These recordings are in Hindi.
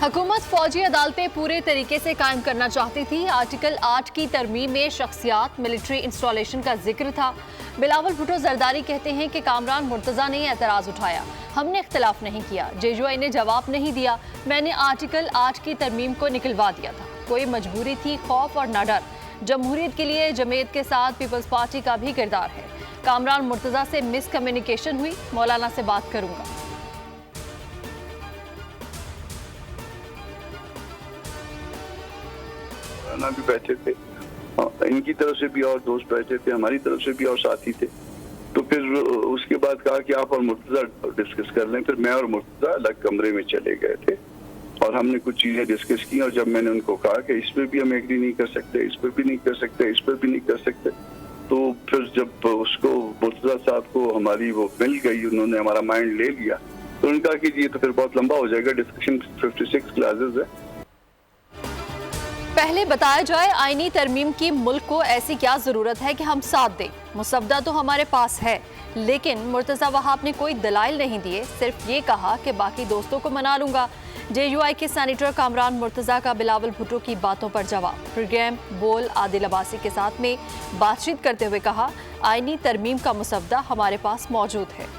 हुकूमत फौजी अदालतें पूरे तरीके से कायम करना चाहती थी। आर्टिकल 8 की तरमीम में शख्सियात, मिलिट्री इंस्टॉलेशन का जिक्र था। बिलावल भुट्टो जरदारी कहते हैं कि कामरान मुर्तजा ने एतराज उठाया, हमने इख्तिलाफ नहीं किया। जेजुआई ने जवाब नहीं दिया, मैंने आर्टिकल 8 की तरमीम को निकलवा दिया था। कोई मजबूरी थी, खौफ और न डर। जमहूरियत के लिए जमीयत के साथ पीपल्स पार्टी का भी किरदार है। कामरान मुर्तजा से मिसकम्युनिकेशन हुई, मौलाना से बात करूंगा। भी बैठे थे, इनकी तरफ से भी और दोस्त बैठे थे, हमारी तरफ से भी और साथी थे। तो फिर उसके बाद कहा कि आप और मुर्तजा डिस्कस कर लें। फिर मैं और मुर्तजा अलग कमरे में चले गए थे और हमने कुछ चीजें डिस्कस की। और जब मैंने उनको कहा कि इस पर भी हम एग्री नहीं कर सकते, इस पर भी नहीं कर सकते, इस पर भी नहीं कर सकते, तो फिर जब उसको मुर्तजा साहब को हमारी वो मिल गई, उन्होंने हमारा माइंड ले लिया, तो उन्होंने कहा कि ये तो फिर बहुत लंबा हो जाएगा, डिस्कशन 56 क्लासेस है। पहले बताया जाए, आईनी तरमीम की मुल्क को ऐसी क्या जरूरत है कि हम साथ दें। मुसवदा तो हमारे पास है, लेकिन मुर्तजा वहाब ने कोई दलाइल नहीं दिए, सिर्फ ये कहा कि बाकी दोस्तों को मना लूंगा। जेयूआई के सेनेटर कामरान मुर्तजा का बिलावल भुट्टो की बातों पर जवाब। प्रोग्राम बोल आदिल अब्बासी के साथ में बातचीत करते हुए कहा, आईनी तरमीम का मुसवदा हमारे पास मौजूद है।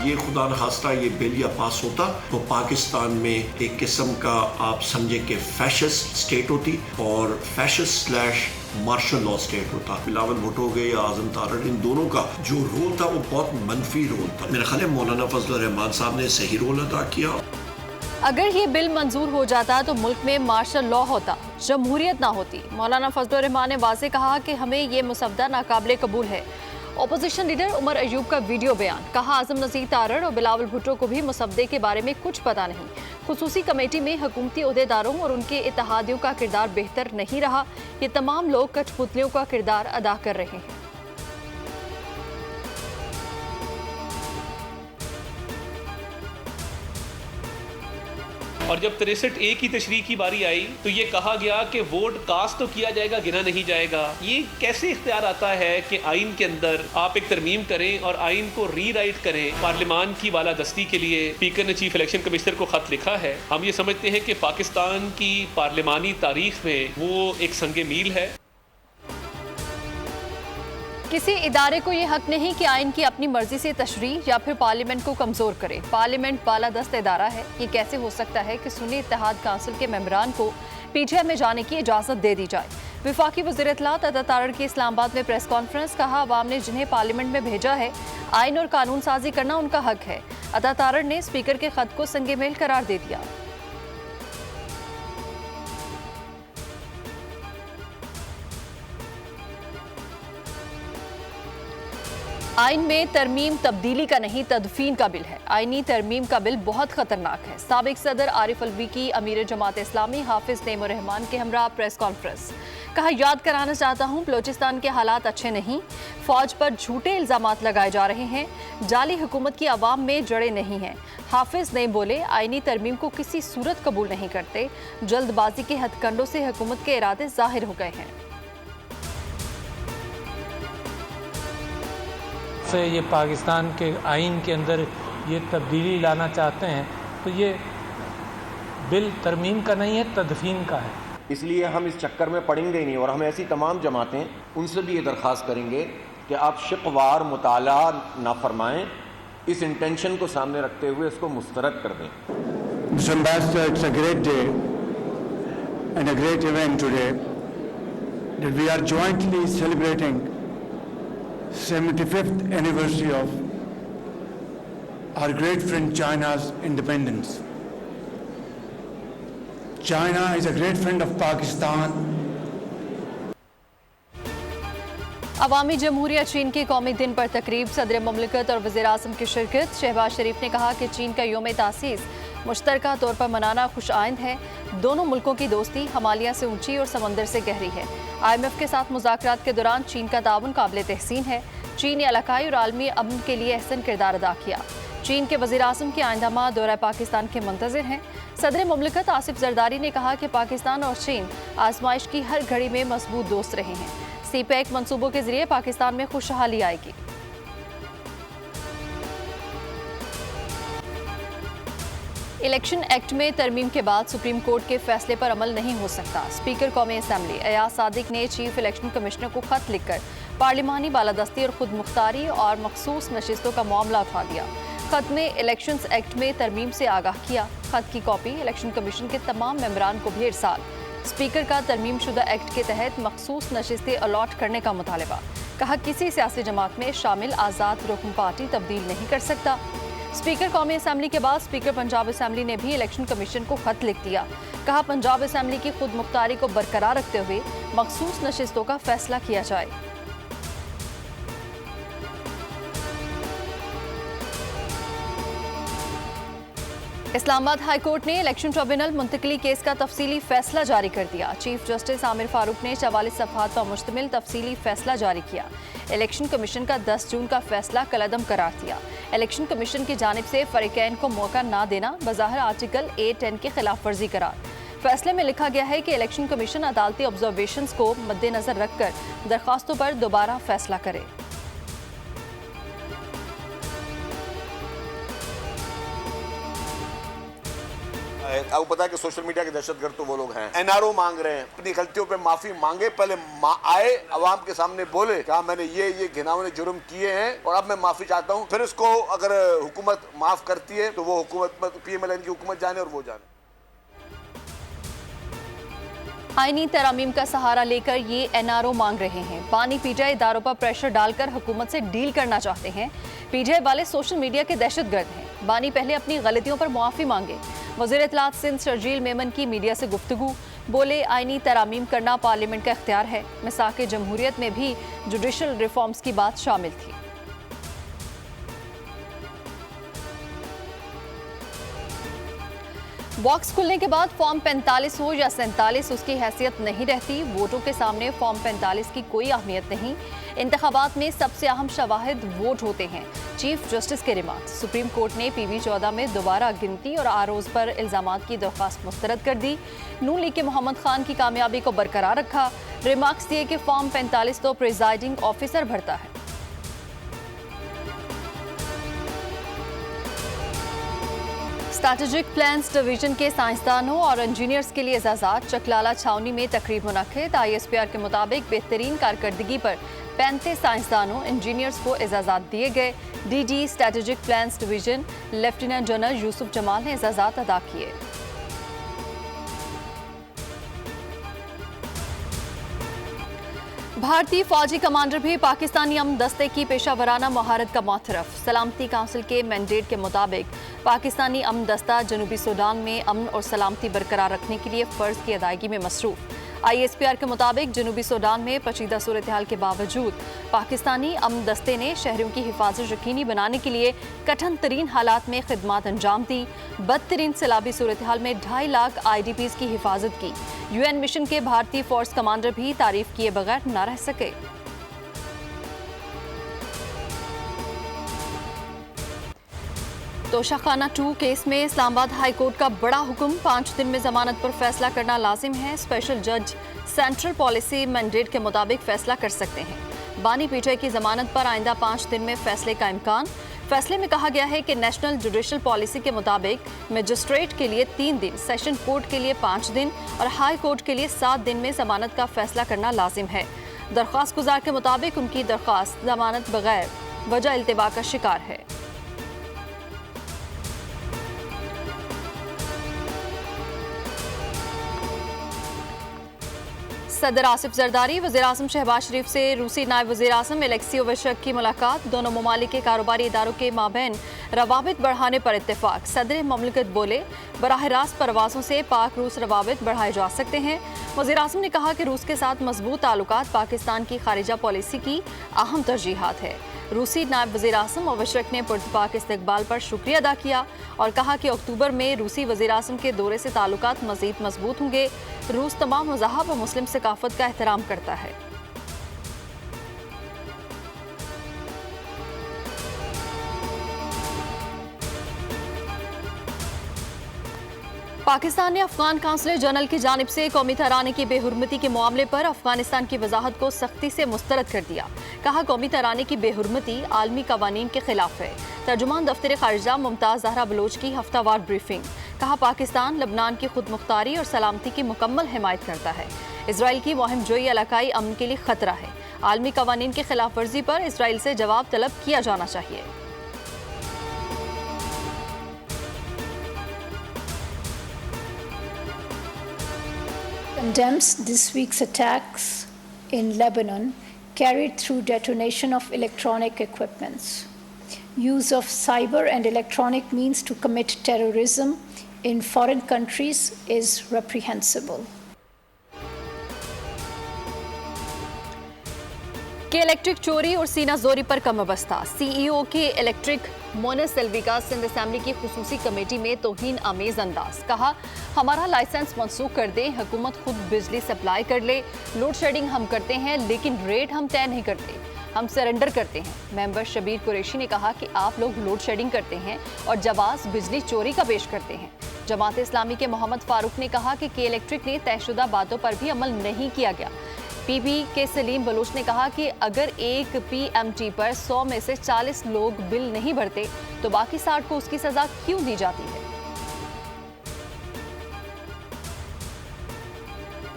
ये खुदा न खास्ता ये बिल या पास होता तो पाकिस्तान में एक किस्म का आप समझे कि फैशिस्ट स्टेट होती और fascist slash martial law state होता। बिलावल भुट्टो हो गए या आजम तारड़, इन दोनों का जो रोल था वो बहुत मनफी रोल था। मेरा ख्याल है मौलाना फजल रहमान साहब ने सही रोल अदा किया। अगर ये बिल मंजूर हो जाता तो मुल्क में मार्शल लॉ होता, जमहूरियत ना होती। मौलाना फजल रहमान ने वाज़ेह कहा कि हमें ये मुसवदा नाकाबिले कबूल है। ओपोजिशन लीडर उमर अयूब का वीडियो बयान। कहा, आजम नज़ीर तारड़ और बिलावल भुट्टो को भी मुसवदे के बारे में कुछ पता नहीं। खुसूसी कमेटी में हुकूमती ओहदेदारों और उनके इत्तेहादियों का किरदार बेहतर नहीं रहा। ये तमाम लोग कठपुतलियों का किरदार अदा कर रहे हैं। और जब 63A की तशरीह की बारी आई तो ये कहा गया कि वोट कास्ट तो किया जाएगा, गिना नहीं जाएगा। ये कैसे इख्तियार आता है कि आइन के अंदर आप एक तरमीम करें और आइन को रीराइट करें। पार्लियामान की बालादस्ती के लिए स्पीकर ने चीफ इलेक्शन कमिश्नर को खत लिखा है। हम ये समझते हैं कि पाकिस्तान की पार्लियामानी तारीख में वो एक संगे मील है। किसी इदारे को यह हक नहीं कि आइन की अपनी मर्जी से तशरीह या फिर पार्लियामेंट को कमजोर करे। पार्लियामेंट बालादस्त इदारा है। ये कैसे हो सकता है कि सुन्नी इत्तेहाद काउंसिल के मेंबरान को पीटीआई में जाने की इजाजत दे दी जाए। विफाकी वज़ीर इत्तलात अता तारड़ की इस्लामाबाद में प्रेस कॉन्फ्रेंस। कहा, अवाम ने जिन्हें पार्लियामेंट में भेजा है, आइन और कानून साजी करना उनका हक है। अता तारड़ ने स्पीकर के खत को संगे मेल करार दे दिया। आइन में तरमीम तब्दीली का नहीं, तदफीन का बिल है। आइनी तरमीम का बिल बहुत खतरनाक है। साबिक सदर आरिफ अलवी की अमीर जमात इस्लामी हाफिज नईम रहमान के हमरा प्रेस कॉन्फ्रेंस। कहा, याद कराना चाहता हूँ, बलोचिस्तान के हालात अच्छे नहीं। फौज पर झूठे इल्जामात लगाए जा रहे हैं। जाली हुकूमत की आवाम में जड़ें नहीं हैं। हाफिज नईम बोले, आइनी तरमीम को किसी सूरत कबूल नहीं करते। जल्दबाजी के हथकंडों से हुकूमत के इरादे जाहिर हो गए हैं। से ये पाकिस्तान के आइन के अंदर ये तब्दीली लाना चाहते हैं, तो ये बिल तरमीम का नहीं है, तदफीन का है। इसलिए हम इस चक्कर में पड़ेंगे ही नहीं। और हम ऐसी तमाम जमातें, उनसे भी ये दरख्वास्त करेंगे कि आप शिकवार मुताला ना फरमाएँ, इस इंटेंशन को सामने रखते हुए इसको मुस्तरद कर दें। Mr. Ambassador, it's a great day and a great event today that we are jointly celebrating 75th anniversary of our great friend China's independence. China is a great friend of Pakistan. अवामी जमहूरिया चीन के कौमी दिन पर तकरीब। सदर मुमलिकत और वज़ीर आज़म की शिरकत। शहबाज शरीफ ने कहा कि चीन का योम तासीस मुश्तरका तौर पर मनाना खुश आइंद है। दोनों मुल्कों की दोस्ती हिमालय से ऊंची और समंदर से गहरी है। IMF के साथ मुज़ाकरात के दौरान चीन का ताउन काबिल तहसीन है। चीन ने इलाकाई और आलमी अमन के लिए अहसन किरदार अदा किया। चीन के वज़ीर आज़म के आइंदा माह दौरा पाकिस्तान के मुंतज़िर हैं। सदर मुमलिकत आसिफ जरदारी ने कहा कि पाकिस्तान और चीन आजमाइश की हर घड़ी में मजबूत दोस्त रहे हैं। सीपैक मंसूबों के जरिए पाकिस्तान में खुशहाली आएगी। इलेक्शन एक्ट में तरमीम के बाद सुप्रीम कोर्ट के फैसले पर अमल नहीं हो सकता। स्पीकर कौमी असम्बली अयाज सादिक ने चीफ इलेक्शन कमिश्नर को खत लिखकर पार्लिमानी बालादस्ती और खुद मुख्तारी और मखसूस नशिस्तों का मामला उठा दिया। खत में इलेक्शन एक्ट में तरमीम से आगाह किया। खत की कॉपी इलेक्शन कमीशन के तमाम मेंबरान को भी इरसाल। स्पीकर का तरमीम शुदा एक्ट के तहत मखसूस नशिस्तें अलॉट करने का मुतालबा। कहा किसी सियासी जमात में शामिल आज़ाद रुकन पार्टी तब्दील नहीं कर सकता। स्पीकर कौमी असम्बली के बाद स्पीकर पंजाब असम्बली ने भी इलेक्शन कमीशन को खत लिख दिया। कहा पंजाब असम्बली की खुद मुख्तारी को बरकरार रखते हुए मखसूस नशिस्तों का फैसला किया जाए। इस्लामाबाद हाई कोर्ट ने इलेक्शन ट्रिब्यूनल मुंतकली केस का तफसीली फैसला जारी कर दिया। चीफ जस्टिस आमिर फारूक ने 44 सफ़हात पर मुश्तमिल तफसीली फैसला जारी किया। इलेक्शन कमीशन का 10 जून का फैसला कलअदम करार दिया। इलेक्शन कमीशन की जानिब से फरीकैन को मौका न देना बज़ाहिर आर्टिकल 810 की खिलाफ वर्जी करार। फैसले में लिखा गया है कि इलेक्शन कमीशन अदालती ऑब्जर्वेशंस को मद्देनजर रखकर दरख्वास्तों पर दोबारा फैसला करे। आपको पता है कि सोशल मीडिया के दहशतगर्द तो वो लोग हैं। एनआरओ मांग रहे हैं, अपनी गलतियों पे माफी मांगे, पहले आए अवाम के सामने बोले कहा मैंने ये घिनौने जुर्म किए हैं और अब मैं माफी चाहता हूँ। फिर इसको अगर हुकूमत माफ करती है तो वो हुकूमत PMLN की हुकूमत जाने और वो जाने। आईनी तरामीम का सहारा लेकर ये एनआरओ मांग रहे हैं। बानी पीटीआई इदारों पर प्रेशर डालकर हुकूमत से डील करना चाहते हैं। पीटीआई वाले सोशल मीडिया के दहशतगर्द हैं। बानी पहले अपनी गलतियों पर मुआफी मांगे। वज़ीर इत्तलात सिंध शर्जील मेमन की मीडिया से गुफ्तगू। बोले आईनी तरामीम करना पार्लियामेंट का इख्तियार है। मिसाक जमहूरियत में भी जुडिशल रिफॉर्म्स की बात शामिल थी। बॉक्स खुलने के बाद फॉर्म 45 हो या 47 उसकी हैसियत नहीं रहती। वोटों के सामने फॉर्म 45 की कोई अहमियत नहीं। इंतखाबात में सबसे अहम शवाहिद वोट होते हैं। चीफ जस्टिस के रिमार्क। सुप्रीम कोर्ट ने PV14 में दोबारा गिनती और आरोज पर इल्जामात की दरख्वास्त मुस्तरद कर दी। नून लीग के मोहम्मद खान की कामयाबी को बरकरार रखा। रिमार्क्स दिए कि फॉर्म 45 तो प्रिजाइडिंग ऑफिसर भरता है। स्ट्रैटेजिक प्लान्स डिवीजन के साइंसदानों और इंजीनियर्स के लिए एजाज़ात। चकलाला छावनी में तकरीब मुनक्किद। ISPR के मुताबिक बेहतरीन कारकर्दगी पर 35 साइंसदानों इंजीनियर्स को एजाज़ात दिए गए। DG strategic plans division lieutenant general Yusuf Jamal ने एजाज़ात अदा किए। भारतीय फौजी कमांडर भी पाकिस्तानी अमन दस्ते की पेशावराना महारत का मोतरफ। सलामती काउंसिल के मैंडेट के मुताबिक पाकिस्तानी अमन दस्ता जनूबी सूडान में अमन और सलामती बरकरार रखने के लिए फ़र्ज की अदायगी में मसरूफ। ISPR के मुताबिक जनूबी सूडान में पेचीदा सूरत हाल के बावजूद पाकिस्तानी अमन दस्ते ने शहरों की हिफाजत यकीनी बनाने के लिए कठिन तरीन हालात में खिदमात अंजाम दी। बदतरीन सैलाबी सूरत हाल में 2.5 लाख IDPs की हिफाजत की। UN मिशन के भारतीय फोर्स कमांडर भी तारीफ किए बगैर न रह सके। तोशाखाना 2 केस में इस्लामाबाद हाई कोर्ट का बड़ा हुक्म। 5 दिन में जमानत पर फैसला करना लाजिम है। स्पेशल जज सेंट्रल पॉलिसी मैंडेट के मुताबिक फैसला कर सकते हैं। बानी पीटीआई की जमानत पर आइंदा 5 दिन में फैसले का इम्कान। फैसले में कहा गया है कि नेशनल जुडिशल पॉलिसी के मुताबिक मजिस्ट्रेट के लिए 3 दिन, सेशन कोर्ट के लिए 5 दिन और हाई कोर्ट के लिए 7 दिन में जमानत का फैसला करना लाजिम है। दरख्वास्त गुजार के मुताबिक उनकी दरख्वास्त जमानत बगैर वजह इल्तिबा का शिकार है। सदर आसिफ जरदारी वज़ीर आज़म शहबाज शरीफ से रूसी नायब वज़ीर आज़म एलेक्सी ओवेशक की मुलाकात। दोनों ममालिक के कारोबारी इदारों के माबैन रवाबित बढ़ाने पर इत्तेफाक। सदर ममलकत बोले बराह रास्त परवाज़ों से पाक रूस रवाबित बढ़ाए जा सकते हैं। वज़ीर आज़म ने कहा कि रूस के साथ मजबूत ताल्लुकात पाकिस्तान की खारिजा पॉलिसी की अहम तरजीहात है। रूसी नायब वज़ीर आज़म ओवेशक ने पुरतपाक इस्तकबाल पर शुक्रिया अदा किया और कहा कि अक्टूबर में रूसी वज़ीर आज़म के दौरे से ताल्लुकात मज़ीद मजबूत होंगे। रूस तमाम मज़हब और मुस्लिम सकाफत का एहतराम करता है। पाकिस्तान ने अफगान काउंसलर जनरल की जानिब से कौमी तराने की बेहुरमती के मामले पर अफगानिस्तान की वजाहत को सख्ती से मुस्तरद कर दिया। कहा, कौमी तराने की बेहुरमती आलमी कवानीन के खिलाफ है। तर्जुमान दफ्तर खारिजा मुमताज जहरा बलोच की हफ्तावार ब्रीफिंग। कहा, पाकिस्तान लबनान की खुद मुख्तारी और सलामती की मुकम्मल हिमायत करता है। इसराइल की मुहिम जोई इलाकाई अमन के लिए खतरा है। आलमी कवानीन की खिलाफ वर्जी पर इसराइल से जवाब तलब किया जाना चाहिए। Condemns this week's attacks in Lebanon carried through detonation of electronic equipments. Use of cyber and electronic means to commit terrorism in foreign countries is reprehensible. के इलेक्ट्रिक चोरी और सीना जोरी पर कम बस्ता। CEO के इलेक्ट्रिक मोनस सेल्वी का सिंध असेंबली की खुसूसी कमेटी में तौहीन आमेज अंदाज। कहा, हमारा लाइसेंस मनसूख कर दें, हुकूमत खुद बिजली सप्लाई कर ले। लोड शेडिंग हम करते हैं लेकिन रेट हम तय नहीं करते, हम सरेंडर करते हैं। मेंबर शबीर कुरैशी ने कहा कि आप लोग लोड शेडिंग करते हैं और जवाब बिजली चोरी का पेश करते हैं। जमात इस्लामी के मोहम्मद फारूक ने कहा कि इलेक्ट्रिक ने तयशुदा बातों पर भी अमल नहीं किया गया। PB के सलीम बलोच ने कहा कि अगर एक PMT पर 100 में से 40 लोग बिल नहीं भरते तो बाकी 60 को उसकी सजा क्यों दी जाती है।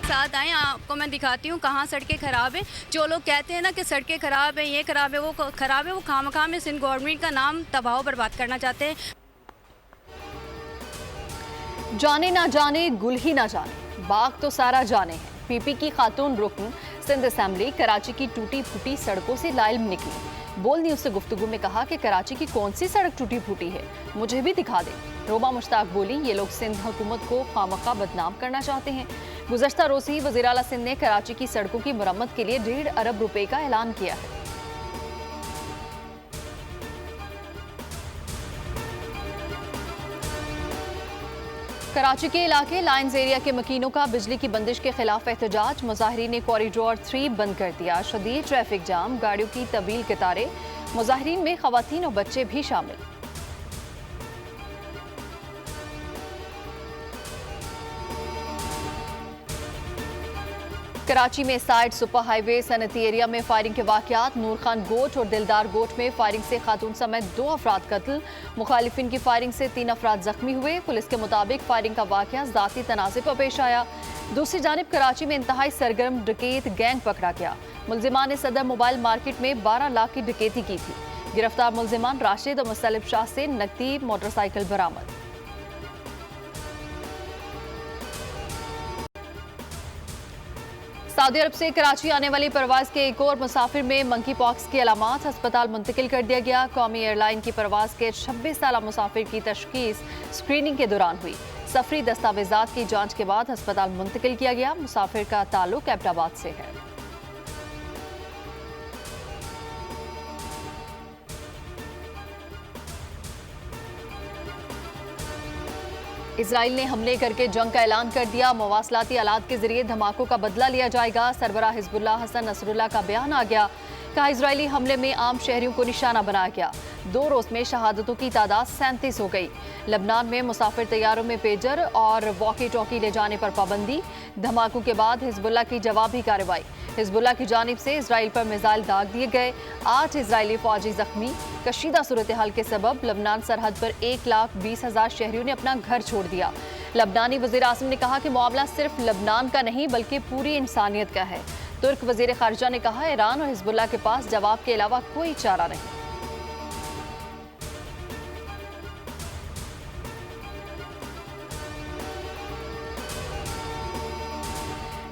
साथ आए, आपको मैं दिखाती हूँ कहाँ सड़कें खराब हैं। जो लोग कहते हैं ना कि सड़कें खराब है, ये खराब है, वो खराब है, वो खामखा में सिंध गवर्नमेंट का नाम तबाह बर्बाद करना चाहते हैं। जाने ना जाने गुल ही ना जाने, बाग तो सारा जाने है। PP की खातून रुकन सिंध असेंबली कराची की टूटी फूटी सड़कों से लाइम निकली। बोल न्यूज़ से गुफ्तगू में कहा कि कराची की कौन सी सड़क टूटी फूटी है, मुझे भी दिखा दे। रोबा मुश्ताक बोली, ये लोग सिंध हुकूमत को खामखा बदनाम करना चाहते हैं। गुज़श्ता रोज़ ही वज़ीर आला सिंध ने कराची की सड़कों की मुरम्मत के लिए 1.5 अरब रुपए का ऐलान किया है। कराची के इलाके लाइन्स एरिया के मकीनों का बिजली की बंदिश के खिलाफ एहतजाज। मुजाहिरीन ने कॉरिडोर 3 बंद कर दिया। शदीद ट्रैफिक जाम, गाड़ियों की तवील कतारें। मुजाहिरीन में खवातीन और बच्चे भी शामिल। कराची में साइड सुपर हाईवे सनती एरिया में फायरिंग के वाकयात। नूर खान गोट और दिलदार गोट में फायरिंग से खातून समेत 2 अफराद कत्ल। मुखालिफिन की फायरिंग से 3 अफराद जख्मी हुए। पुलिस के मुताबिक फायरिंग का वाकया जाती तनाज़े पर पेश आया। दूसरी जानिब कराची में इंतहाई सरगर्म डकैत गैंग पकड़ा गया। मुलजिमान ने सदर मोबाइल मार्केट में 12 लाख की डकैती की थी। गिरफ्तार मुलजिमान राशिद और मुसलिफ शाह से नकदी मोटरसाइकिल बरामद। सऊदी अरब से कराची आने वाली परवाज के एक और मुसाफिर में मंकी पॉक्स की अलामात। अस्पताल मुंतकिल कर दिया गया। कौमी एयरलाइन की परवाज के 26 साला मुसाफिर की तशखीस स्क्रीनिंग के दौरान हुई। सफरी दस्तावेजात की जांच के बाद अस्पताल मुंतकिल किया गया। मुसाफिर का ताल्लुक एबटाबाद से है। इसराइल ने हमले करके जंग का ऐलान कर दिया। मवासलाती आलात के जरिए धमाकों का बदला लिया जाएगा। सरबराह हिजबुल्लाह हसन नसरुल्लाह का बयान आ गया। कहा, इजरायली हमले में आम शहरियों को निशाना बनाया गया। 2 रोज में शहादतों की तादाद 37 हो गई। लबनान में मुसाफिर तैयारों में पेजर और वॉकी टॉकी ले जाने पर पाबंदी। धमाकों के बाद हिजबुल्लाह की जवाबी कार्रवाई। हिजबुल्लाह की जानिब से इसराइल पर मिसाइल दाग दिए गए। 8 इजरायली फौजी जख्मी। कशीदा सूरत हाल के सबब लबनान सरहद पर 1,20,000 शहरियों ने अपना घर छोड़ दिया। लबनानी वज़ीर आज़म ने कहा कि मामला सिर्फ लबनान का नहीं बल्कि पूरी इंसानियत का है। तुर्क वज़ीर ख़ारिजा ने कहा, ईरान और हिजबुल्लाह के पास जवाब के अलावा कोई चारा नहीं।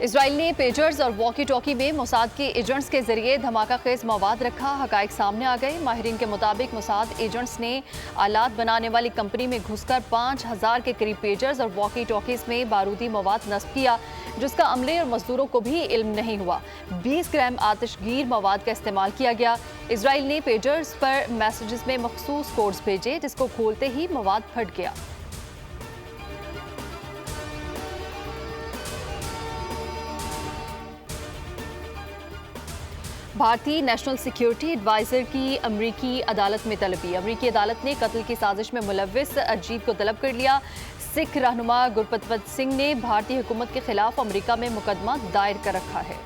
इसराइल ने पेजर्स और वॉकी टॉकी में मोसाद के एजेंट्स के जरिए धमाका खेज मवाद रखा। हकाइक सामने आ गए। माहिरीन के मुताबिक मोसाद एजेंट्स ने आलात बनाने वाली कंपनी में घुसकर 5,000 के करीब पेजर्स और वॉकी टॉकीज में बारूदी मवाद नस्ब किया, जिसका अमले और मजदूरों को भी इल्म नहीं हुआ। 20 ग्राम आतिशगीर मवाद का इस्तेमाल किया गया। इसराइल ने पेजर्स पर मैसेजेस में मखसूस कोड्स भेजे, जिसको खोलते ही मवाद फट गया। भारतीय नेशनल सिक्योरिटी एडवाइजर की अमरीकी अदालत में तलबी। अमरीकी अदालत ने कत्ल की साजिश में मुलव्विस अजीत को तलब कर लिया। सिख रहनुमा गुरपतवत सिंह ने भारतीय हुकूमत के खिलाफ अमेरिका में मुकदमा दायर कर रखा है।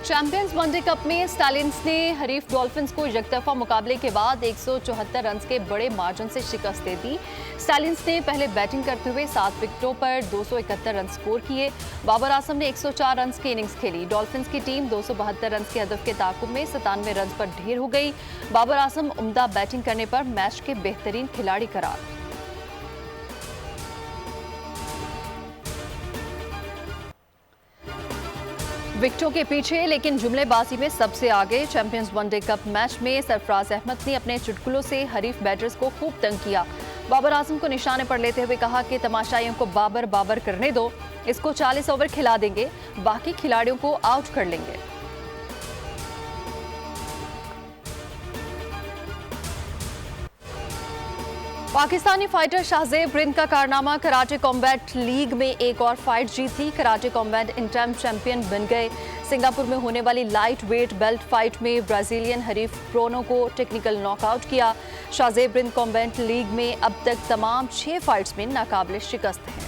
चैंपियंस वनडे कप में स्टैलियंस ने हरीफ डॉल्फिन्स को एकतरफा मुकाबले के बाद 174 रन के बड़े मार्जिन से शिकस्त दे दी। स्टैलियंस ने पहले बैटिंग करते हुए 7 विकेटों पर 271 रन स्कोर किए। बाबर आजम ने 104 रन की इनिंग्स खेली। डॉल्फिन्स की टीम 272 रन के हदफ के ताकुब में 97 रन पर ढेर हो गई। बाबर आजम उम्दा बैटिंग करने पर मैच के बेहतरीन खिलाड़ी करार। विकेटों के पीछे लेकिन जुमलेबाजी में सबसे आगे। चैंपियंस वनडे कप मैच में सरफराज अहमद ने अपने चुटकुलों से हरीफ बैटर्स को खूब तंग किया। बाबर आजम को निशाने पर लेते हुए कहा कि तमाशाइयों को बाबर बाबर करने दो, इसको 40 ओवर खिला देंगे, बाकी खिलाड़ियों को आउट कर लेंगे। पाकिस्तानी फाइटर शाहजेब रिंद का कारनामा। कराटे कॉम्बैट लीग में एक और फाइट जीती। कराटे कॉम्बैट इंटरम चैंपियन बन गए। सिंगापुर में होने वाली लाइट वेट बेल्ट फाइट में ब्राजीलियन हरीफ प्रोनो को टेक्निकल नॉकआउट किया। शाहजेब रिंद कॉम्बैट लीग में अब तक तमाम 6 फाइट्स में नाकाबिले शिकस्त हैं।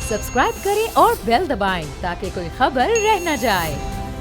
सब्सक्राइब करें और बेल दबाएं ताकि कोई खबर रह न जाए।